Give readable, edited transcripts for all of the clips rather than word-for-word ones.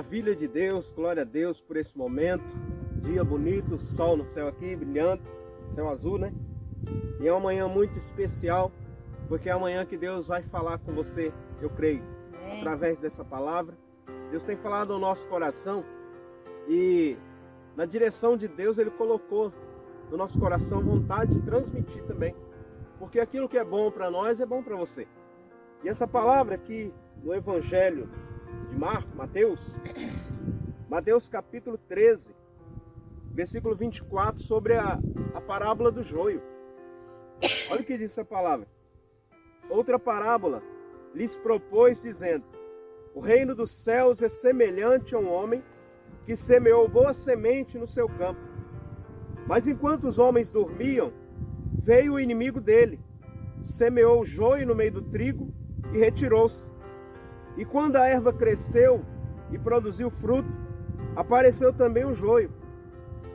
Maravilha de Deus, glória a Deus por esse momento. Dia bonito, sol no céu aqui, brilhando, céu azul, né? E é uma manhã muito especial, porque é a manhã que Deus vai falar com você, eu creio, através dessa palavra. Deus tem falado ao nosso coração e na direção de Deus Ele colocou no nosso coração vontade de transmitir também. Porque aquilo que é bom para nós é bom para você. E essa palavra aqui no Evangelho de Mateus capítulo 13, versículo 24, sobre a parábola do joio. Olha o que diz essa palavra. Outra parábola lhes propôs, dizendo: o reino dos céus é semelhante a um homem que semeou boa semente no seu campo. Mas enquanto os homens dormiam, veio o inimigo dele, semeou o joio no meio do trigo e retirou-se. E quando a erva cresceu e produziu fruto, apareceu também o joio.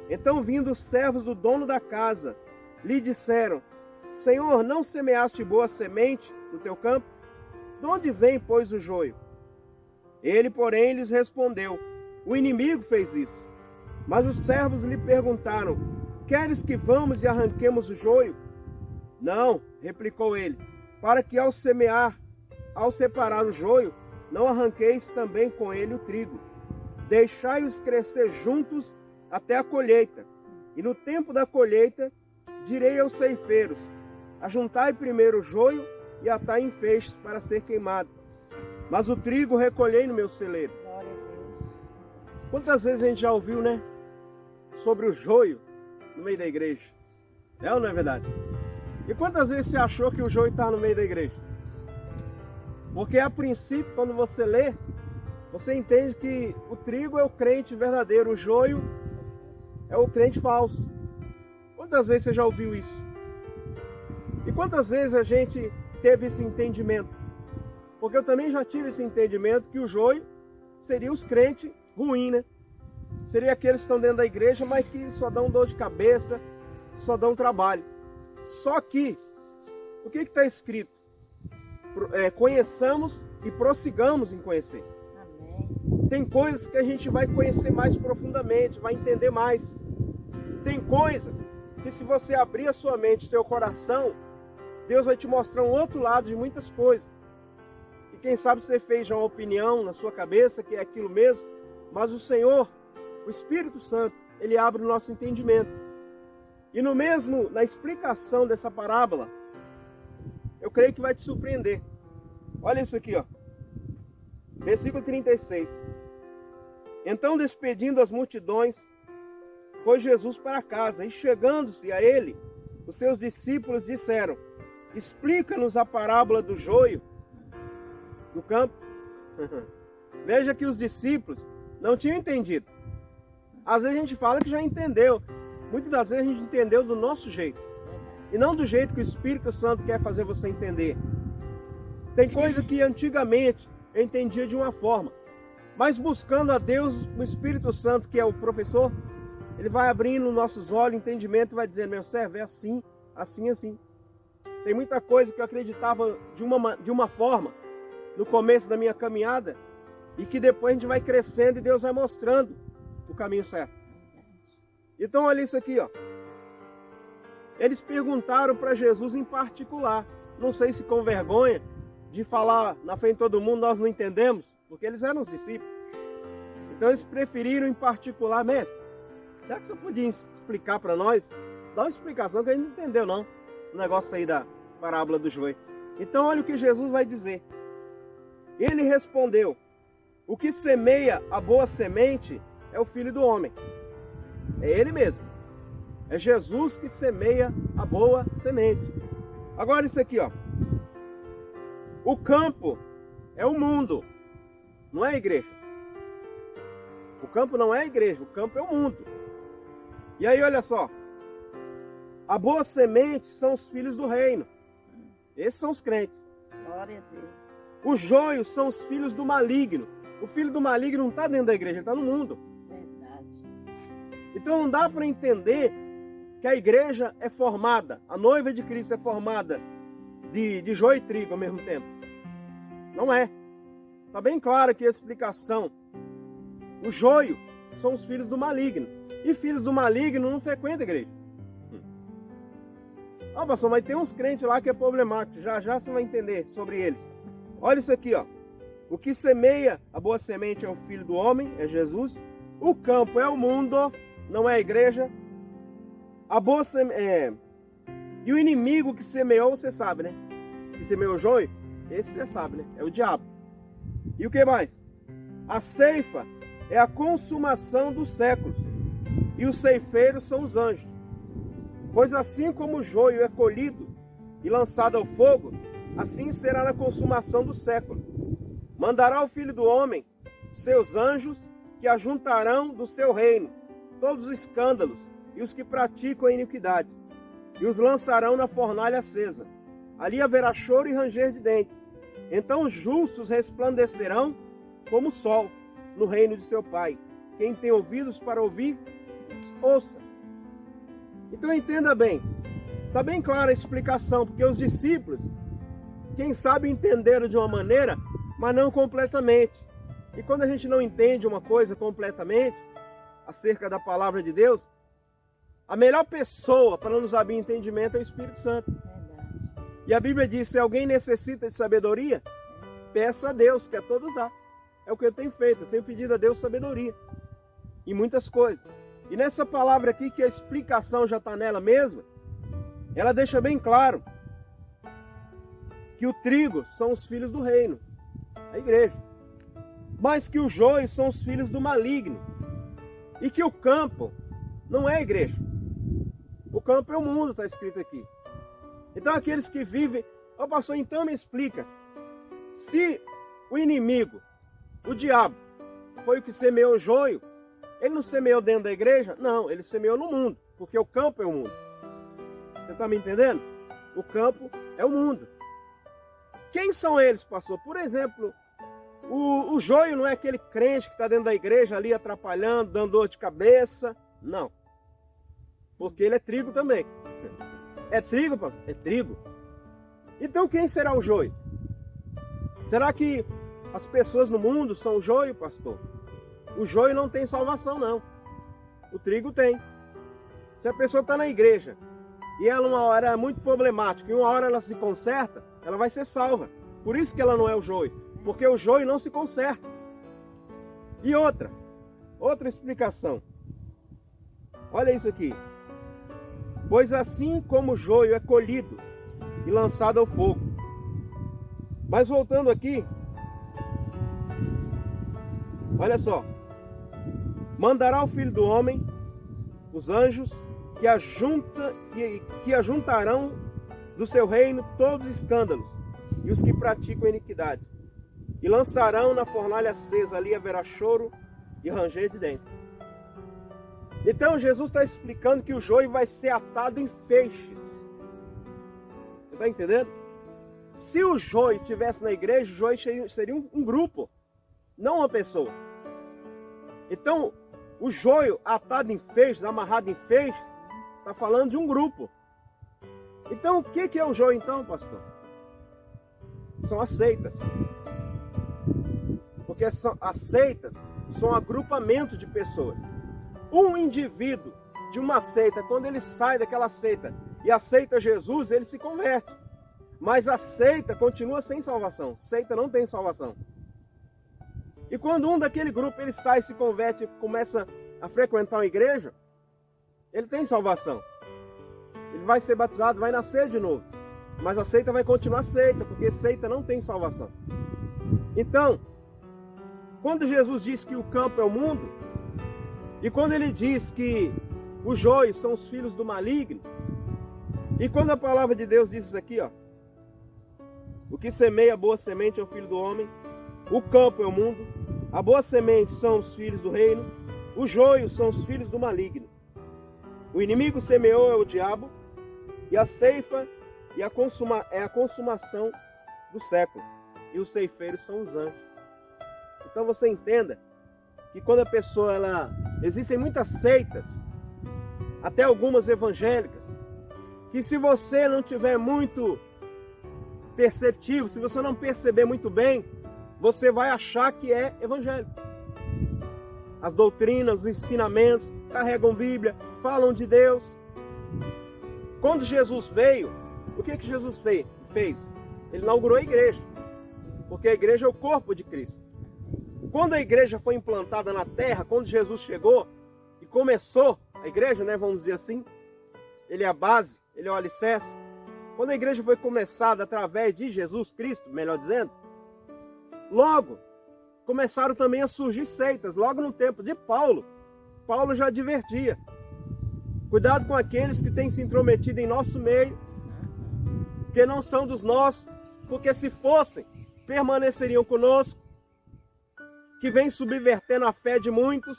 Então, vindo os servos do dono da casa, lhe disseram: Senhor, não semeaste boa semente no teu campo? De onde vem, pois, o joio? Ele, porém, lhes respondeu: o inimigo fez isso. Mas os servos lhe perguntaram: queres que vamos e arranquemos o joio? Não, replicou ele, para que ao separar o joio, não arranqueis também com ele o trigo. Deixai-os crescer juntos até a colheita. E no tempo da colheita, direi aos ceifeiros: ajuntai primeiro o joio e atai em feixes para ser queimado. Mas o trigo recolhei no meu celeiro. Glória a Deus. Quantas vezes a gente já ouviu, né? Sobre o joio no meio da igreja. É ou não é verdade? E quantas vezes você achou que o joio está no meio da igreja? Porque a princípio, quando você lê, você entende que o trigo é o crente verdadeiro, o joio é o crente falso. Quantas vezes você já ouviu isso? E quantas vezes a gente teve esse entendimento? Porque eu também já tive esse entendimento que o joio seria os crentes ruins, né? Seria aqueles que estão dentro da igreja, mas que só dão dor de cabeça, só dão trabalho. Só que, o que está escrito? Conheçamos e prossigamos em conhecer. Amém. Tem coisas que a gente vai conhecer mais profundamente, vai entender mais. Tem coisa que, se você abrir a sua mente, seu coração, Deus vai te mostrar um outro lado de muitas coisas. E quem sabe você fez já uma opinião na sua cabeça que é aquilo mesmo, mas o Senhor, o Espírito Santo, Ele abre o nosso entendimento. E na explicação dessa parábola, eu creio que vai te surpreender. Olha isso aqui, ó. Versículo 36. Então, despedindo as multidões, foi Jesus para casa, e chegando-se a ele, os seus discípulos disseram: explica-nos a parábola do joio do campo. Veja que os discípulos não tinham entendido. Às vezes a gente fala que já entendeu. Muitas das vezes a gente entendeu do nosso jeito. E não do jeito que o Espírito Santo quer fazer você entender. Tem coisa que antigamente eu entendia de uma forma. Mas buscando a Deus, o Espírito Santo, que é o professor, ele vai abrindo nossos olhos, entendimento, e vai dizendo: meu servo, é assim, assim, assim. Tem muita coisa que eu acreditava de uma forma no começo da minha caminhada, e que depois a gente vai crescendo e Deus vai mostrando o caminho certo. Então olha isso aqui, ó. Eles perguntaram para Jesus em particular, não sei se com vergonha de falar na frente de todo mundo, nós não entendemos, porque eles eram os discípulos. Então eles preferiram em particular: mestre, será que você podia explicar para nós? Dá uma explicação que a gente não entendeu não, o negócio aí da parábola do joio. Então olha o que Jesus vai dizer. Ele respondeu: o que semeia a boa semente é o Filho do Homem. É Ele mesmo. É Jesus que semeia a boa semente. Agora isso aqui, ó. O campo é o mundo, não é a igreja. O campo não é a igreja, o campo é o mundo. E aí olha só. A boa semente são os filhos do reino. Esses são os crentes. Glória a Deus. Os joios são os filhos do maligno. O filho do maligno não está dentro da igreja, ele está no mundo. Verdade. Então não dá para entender que a igreja é formada, a noiva de Cristo é formada de joio e trigo ao mesmo tempo. Não é. Está bem claro aqui a explicação O joio são os filhos do maligno. E filhos do maligno não frequentam a igreja. Ah, pastor, mas tem uns crentes lá que é problemático. Já já você vai entender sobre eles. Olha isso aqui, ó. O que semeia a boa semente é o Filho do Homem, é Jesus. O campo é o mundo, não é a igreja. A boa E o inimigo que semeou, você sabe, né? Que semeou o joio, esse você sabe, né? É o diabo. E o que mais? A ceifa é a consumação dos séculos. E os ceifeiros são os anjos. Pois assim como o joio é colhido e lançado ao fogo, assim será na consumação do século. Mandará o Filho do Homem seus anjos, que ajuntarão do seu reino todos os escândalos e os que praticam a iniquidade, e os lançarão na fornalha acesa. Ali haverá choro e ranger de dentes. Então os justos resplandecerão como o sol no reino de seu Pai. Quem tem ouvidos para ouvir, ouça. Então entenda bem, está bem clara a explicação, porque os discípulos, quem sabe entenderam de uma maneira, mas não completamente. E quando a gente não entende uma coisa completamente, acerca da palavra de Deus, a melhor pessoa para nos abrir entendimento é o Espírito Santo. Verdade. E a Bíblia diz, se alguém necessita de sabedoria, peça a Deus, que a todos dá. É o que eu tenho feito, eu tenho pedido a Deus sabedoria em muitas coisas. E nessa palavra aqui, que a explicação já está nela mesma, ela deixa bem claro que o trigo são os filhos do reino, a igreja, mas que o joio são os filhos do maligno, e que o campo não é a igreja, o campo é o mundo, está escrito aqui. Então aqueles que vivem, ó pastor, então me explica, se o inimigo, o diabo, foi o que semeou o joio, ele não semeou dentro da igreja? Não, ele semeou no mundo, porque o campo é o mundo. Você está me entendendo? O campo é o mundo. Quem são eles, pastor? Por exemplo, o joio não é aquele crente que está dentro da igreja ali atrapalhando, dando dor de cabeça. Não. Porque ele é trigo também. É trigo, pastor? É trigo. Então quem será o joio? Será que as pessoas no mundo são o joio, pastor? O joio não tem salvação, não. O trigo tem. Se a pessoa está na igreja e ela uma hora é muito problemática e uma hora ela se conserta, ela vai ser salva. Por isso que ela não é o joio. Porque o joio não se conserta. E outra explicação. Olha isso aqui. Pois assim como o joio é colhido e lançado ao fogo. Mas voltando aqui, olha só. Mandará o Filho do Homem, os anjos, que ajuntarão do seu reino todos os escândalos e os que praticam a iniquidade. E lançarão na fornalha acesa, ali haverá choro e ranger de dentes. Então Jesus está explicando que o joio vai ser atado em feixes. Você está entendendo? Se o joio estivesse na igreja, o joio seria um grupo, não uma pessoa. Então, o joio atado em feixes, amarrado em feixes, está falando de um grupo. Então, o que é o joio então, pastor? São as seitas. Porque as seitas são um agrupamento de pessoas. Um indivíduo de uma seita, quando ele sai daquela seita e aceita Jesus, ele se converte. Mas a seita continua sem salvação. Seita não tem salvação. E quando um daquele grupo ele sai, se converte, começa a frequentar uma igreja, ele tem salvação. Ele vai ser batizado, vai nascer de novo. Mas a seita vai continuar seita, porque seita não tem salvação. Então, quando Jesus diz que o campo é o mundo, e quando ele diz que os joios são os filhos do maligno, e quando a palavra de Deus diz isso aqui, ó, o que semeia a boa semente é o Filho do Homem, o campo é o mundo, a boa semente são os filhos do reino, os joios são os filhos do maligno. O inimigo semeou é o diabo, e a ceifa é a consumação do século, e os ceifeiros são os anjos. Então você entenda que quando a pessoa, existem muitas seitas, até algumas evangélicas, que se você não tiver muito perceptivo, se você não perceber muito bem, você vai achar que é evangélico. as doutrinas, os ensinamentos, carregam Bíblia, falam de Deus. Quando Jesus veio, o que Jesus fez? Ele inaugurou a igreja, porque a igreja é o corpo de Cristo. Quando a igreja foi implantada na terra, quando Jesus chegou e começou a igreja, né, vamos dizer assim, ele é a base, ele é o alicerce. Quando a igreja foi começada através de Jesus Cristo, melhor dizendo, logo começaram também a surgir seitas. Logo no tempo de Paulo, Paulo já advertia: cuidado com aqueles que têm se intrometido em nosso meio, que não são dos nossos, porque se fossem, permaneceriam conosco, que vem subvertendo a fé de muitos.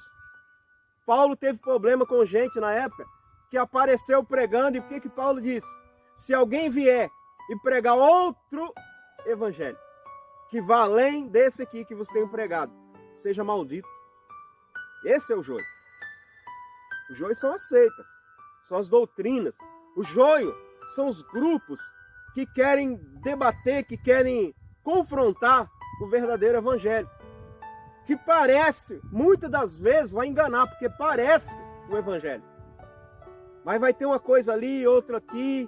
Paulo teve problema com gente na época que apareceu pregando, e o que Paulo disse? Se alguém vier e pregar outro evangelho, que vá além desse aqui que você tem pregado, seja maldito. Esse é o joio. O joio são as seitas, são as doutrinas. O joio são os grupos que querem debater, que querem confrontar o verdadeiro evangelho. Que parece, muitas das vezes, vai enganar, porque parece o evangelho. Mas vai ter uma coisa ali, outra aqui,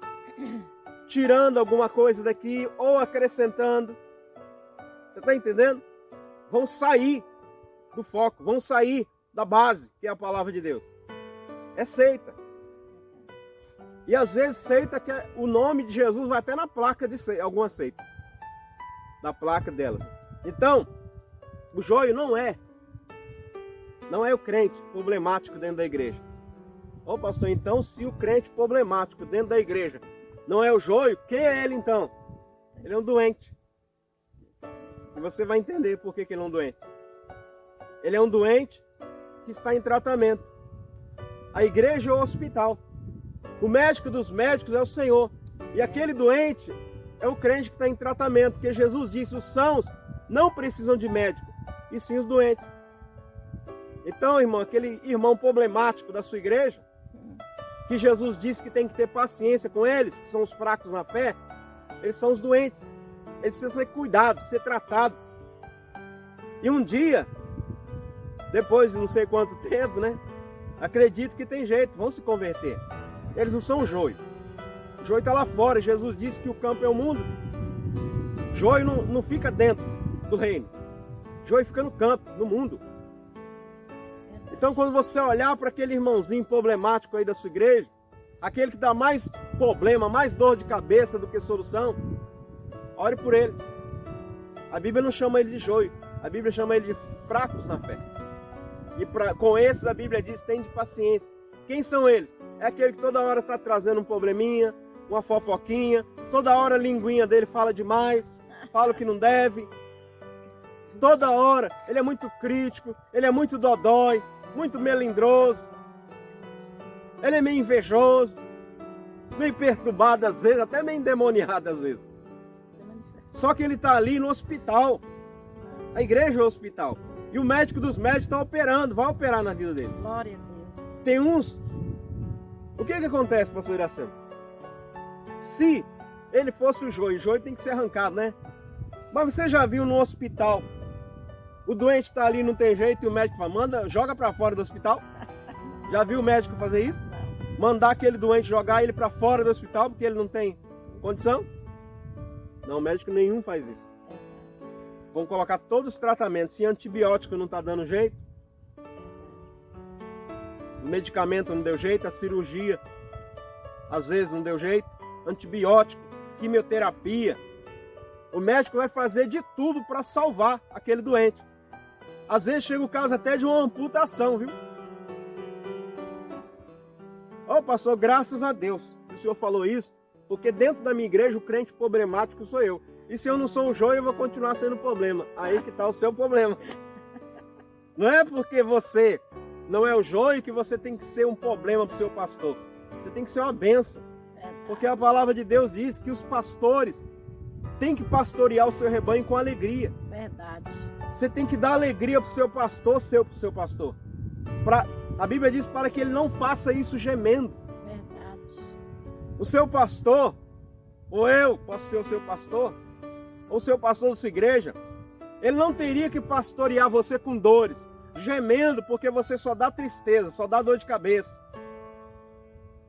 tirando alguma coisa daqui, ou acrescentando. Você está entendendo? Vão sair do foco, vão sair da base, que é a palavra de Deus. É seita. E às vezes seita, que o nome de Jesus vai até na placa de algumas seitas. Na placa delas. Então, o joio não é o crente problemático dentro da igreja. Ô pastor, então se o crente problemático dentro da igreja não é o joio, quem é ele então? Ele é um doente. E você vai entender por que ele é um doente. Ele é um doente que está em tratamento. A igreja é o hospital. O médico dos médicos é o Senhor. E aquele doente é o crente que está em tratamento. Porque Jesus disse, os sãos não precisam de médico, e sim os doentes. Então, irmão, aquele irmão problemático da sua igreja, que Jesus disse que tem que ter paciência com eles, que são os fracos na fé, eles são os doentes. Eles precisam ser cuidados, ser tratados. E um dia, depois de não sei quanto tempo, né? Acredito que tem jeito, vão se converter. Eles não são joio. O joio está lá fora. Jesus disse que o campo é o mundo. Joio não fica dentro do reino. Joio fica no campo, no mundo. Então quando você olhar para aquele irmãozinho problemático aí da sua igreja, aquele que dá mais problema, mais dor de cabeça do que solução, ore por ele. A Bíblia não chama ele de joio, a Bíblia chama ele de fracos na fé. E com esses a Bíblia diz, tem de paciência. Quem são eles? É aquele que toda hora está trazendo um probleminha, uma fofoquinha, toda hora a linguinha dele fala demais, fala o que não deve. Toda hora ele é muito crítico, ele é muito dodói, muito melindroso. Ele é meio invejoso, meio perturbado às vezes, até meio endemoniado às vezes. Só que ele está ali no hospital. A igreja é o hospital. E o médico dos médicos está operando, vai operar na vida dele. Glória a Deus. Tem uns... O que acontece, pastor Iracema? Se ele fosse o joio tem que ser arrancado, né? Mas você já viu no hospital, o doente está ali, não tem jeito, e o médico fala, manda, joga para fora do hospital? Já viu o médico fazer isso? Não. Mandar aquele doente, jogar ele para fora do hospital, porque ele não tem condição? Não, médico nenhum faz isso. Vão colocar todos os tratamentos. Se antibiótico não está dando jeito, o medicamento não deu jeito, a cirurgia às vezes não deu jeito, antibiótico, quimioterapia. O médico vai fazer de tudo para salvar aquele doente. Às vezes chega o caso até de uma amputação, viu? Ó, pastor, graças a Deus que o senhor falou isso, porque dentro da minha igreja o crente problemático sou eu. E se eu não sou um joio, eu vou continuar sendo problema. Aí que está o seu problema. Não é porque você não é o joio que você tem que ser um problema para o seu pastor. Você tem que ser uma bênção. Porque a palavra de Deus diz que os pastores têm que pastorear o seu rebanho com alegria. Verdade. Você tem que dar alegria para o seu pastor, para o seu pastor. A Bíblia diz para que ele não faça isso gemendo. Verdade. O seu pastor, ou eu posso ser o seu pastor, ou o seu pastor da sua igreja, ele não teria que pastorear você com dores. gemendo porque você só dá tristeza, só dá dor de cabeça.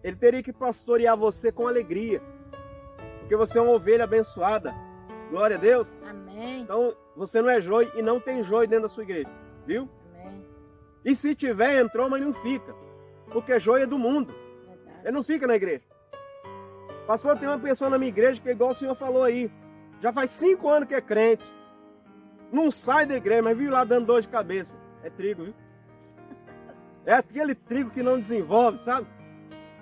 Ele teria que pastorear você com alegria, porque você é uma ovelha abençoada. Glória a Deus. Amém. Então você não é joio e não tem joio dentro da sua igreja, viu? Amém. E se tiver, entrou, mas não fica, porque joio é do mundo. Verdade. Ele não fica na igreja. Pastor, tem uma pessoa na minha igreja que é igual o senhor falou aí, já faz 5 anos que é crente, não sai da igreja, mas vive lá dando dor de cabeça. É trigo, viu? É aquele trigo que não desenvolve, sabe?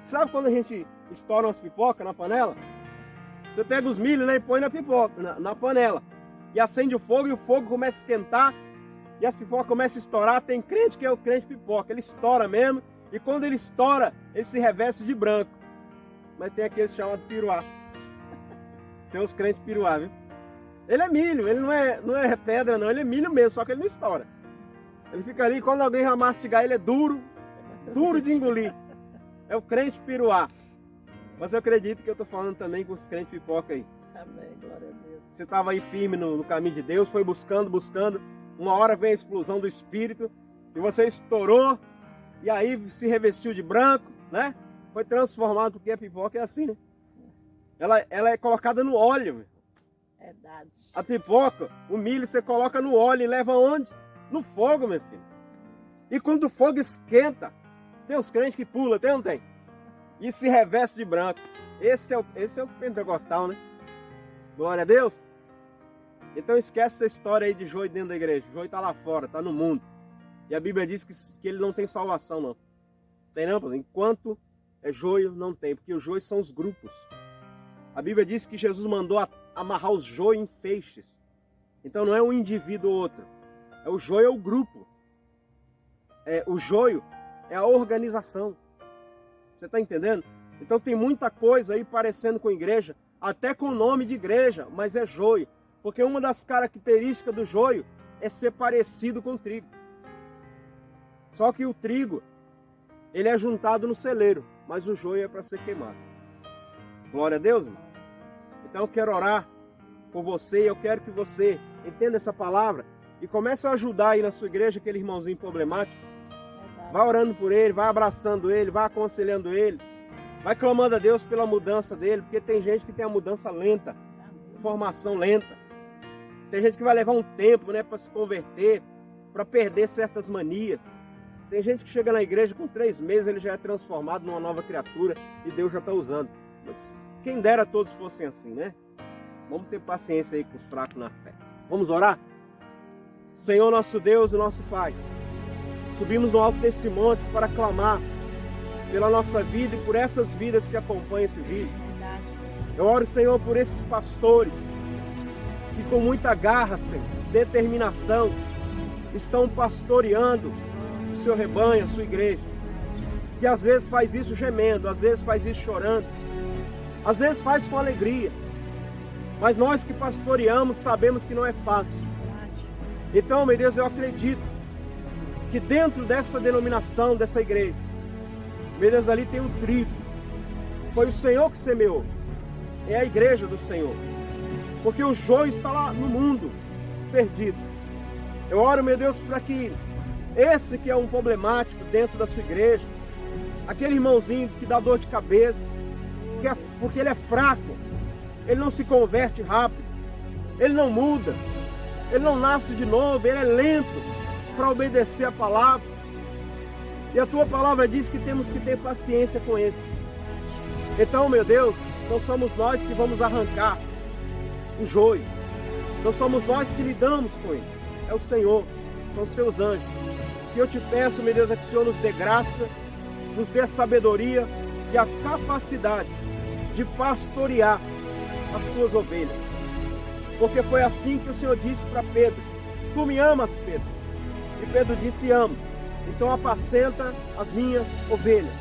Sabe quando a gente estoura umas pipocas na panela? Você pega os milhos, né, e põe na pipoca, na panela. E acende o fogo, e o fogo começa a esquentar, e as pipocas começam a estourar. Tem crente que é o crente pipoca, ele estoura mesmo, e quando ele estoura, ele se reveste de branco. Mas tem aqueles chamados piruá. Tem os crentes piruá, viu? Ele é milho, ele não é pedra não, ele é milho mesmo, só que ele não estoura. Ele fica ali, quando alguém vai mastigar, ele é duro de engolir. É o crente piruá. Mas eu acredito que eu estou falando também com os crentes pipoca aí. Amém, glória a Deus. Você estava aí firme no caminho de Deus, foi buscando, uma hora vem a explosão do Espírito, e você estourou, e aí se revestiu de branco, né? Foi transformado, porque a pipoca é assim, né? Ela é colocada no óleo, meu. Verdade. A pipoca, o milho você coloca no óleo e leva onde? No fogo, meu filho. E quando o fogo esquenta, tem os crentes que pulam, tem ou não tem? E se reveste de branco. Esse é o pentecostal, né? Glória a Deus. Então esquece essa história aí de joio dentro da igreja. O joio está lá fora, está no mundo. E a Bíblia diz que ele não tem salvação, não. Tem não? Enquanto é joio, não tem. Porque os joios são os grupos. A Bíblia diz que Jesus mandou amarrar os joios em feixes. Então não é um indivíduo ou outro. O joio é o grupo. O joio é a organização. Você está entendendo? Então tem muita coisa aí parecendo com igreja, até com o nome de igreja, mas é joio. Porque uma das características do joio é ser parecido com o trigo. Só que o trigo, ele é juntado no celeiro, mas o joio é para ser queimado. Glória a Deus, irmão. Então eu quero orar por você e eu quero que você entenda essa palavra e comece a ajudar aí na sua igreja aquele irmãozinho problemático. Vai orando por ele, vai abraçando ele, vai aconselhando ele, vai clamando a Deus pela mudança dele, porque tem gente que tem a mudança lenta, formação lenta. Tem gente que vai levar um tempo, né, para se converter, para perder certas manias. Tem gente que chega na igreja com 3 meses, ele já é transformado numa nova criatura e Deus já está usando. Mas quem dera todos fossem assim, né? Vamos ter paciência aí com os fracos na fé. Vamos orar? Senhor nosso Deus e nosso Pai, subimos no alto desse monte para clamar pela nossa vida e por essas vidas que acompanham esse vídeo. Eu oro, Senhor, por esses pastores que com muita garra, Senhor, determinação, estão pastoreando o seu rebanho, a sua igreja. Que às vezes faz isso gemendo, às vezes faz isso chorando, às vezes faz com alegria. Mas nós que pastoreamos sabemos que não é fácil. Então, meu Deus, eu acredito que dentro dessa denominação, dessa igreja, meu Deus, ali tem um trigo. Foi o Senhor que semeou. É a igreja do Senhor. Porque o joio está lá no mundo, perdido. Eu oro, meu Deus, para que esse que é um problemático dentro da sua igreja, aquele irmãozinho que dá dor de cabeça, porque ele é fraco, ele não se converte rápido, ele não muda, ele não nasce de novo, ele é lento para obedecer a palavra. E a tua palavra diz que temos que ter paciência com esse. Então, meu Deus, não somos nós que vamos arrancar o joio, não somos nós que lidamos com ele, é o Senhor, são os teus anjos. E eu te peço, meu Deus, é que o Senhor nos dê graça, nos dê a sabedoria e a capacidade de pastorear as tuas ovelhas. Porque foi assim que o Senhor disse para Pedro: tu me amas, Pedro? E Pedro disse: amo. Então apacenta as minhas ovelhas.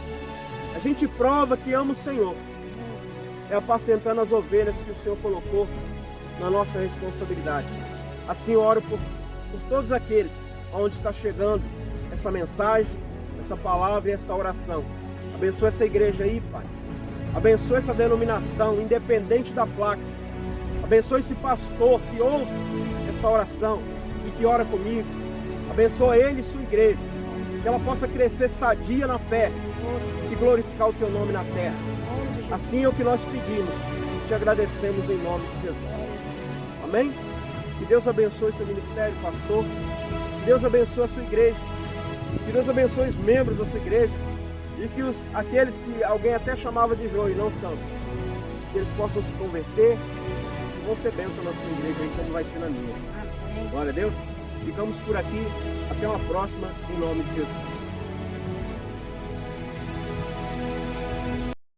A gente prova que ama o Senhor é apacentando as ovelhas que o Senhor colocou na nossa responsabilidade. Assim eu oro por todos aqueles onde está chegando essa mensagem, essa palavra e esta oração. Abençoa essa igreja aí, Pai. Abençoa essa denominação, independente da placa. Abençoa esse pastor que ouve essa oração e que ora comigo. Abençoa ele e sua igreja. Que ela possa crescer sadia na fé e glorificar o teu nome na terra. Assim é o que nós pedimos. Te agradecemos em nome de Jesus. Amém? Que Deus abençoe seu ministério, pastor. Que Deus abençoe a sua igreja. Que Deus abençoe os membros da sua igreja. E que aqueles que alguém até chamava de joio não são. Que eles possam se converter e vão ser bênção na sua igreja aí, como vai ser na minha. Amém. Glória a Deus. Ficamos por aqui. Até uma próxima, em nome de Jesus.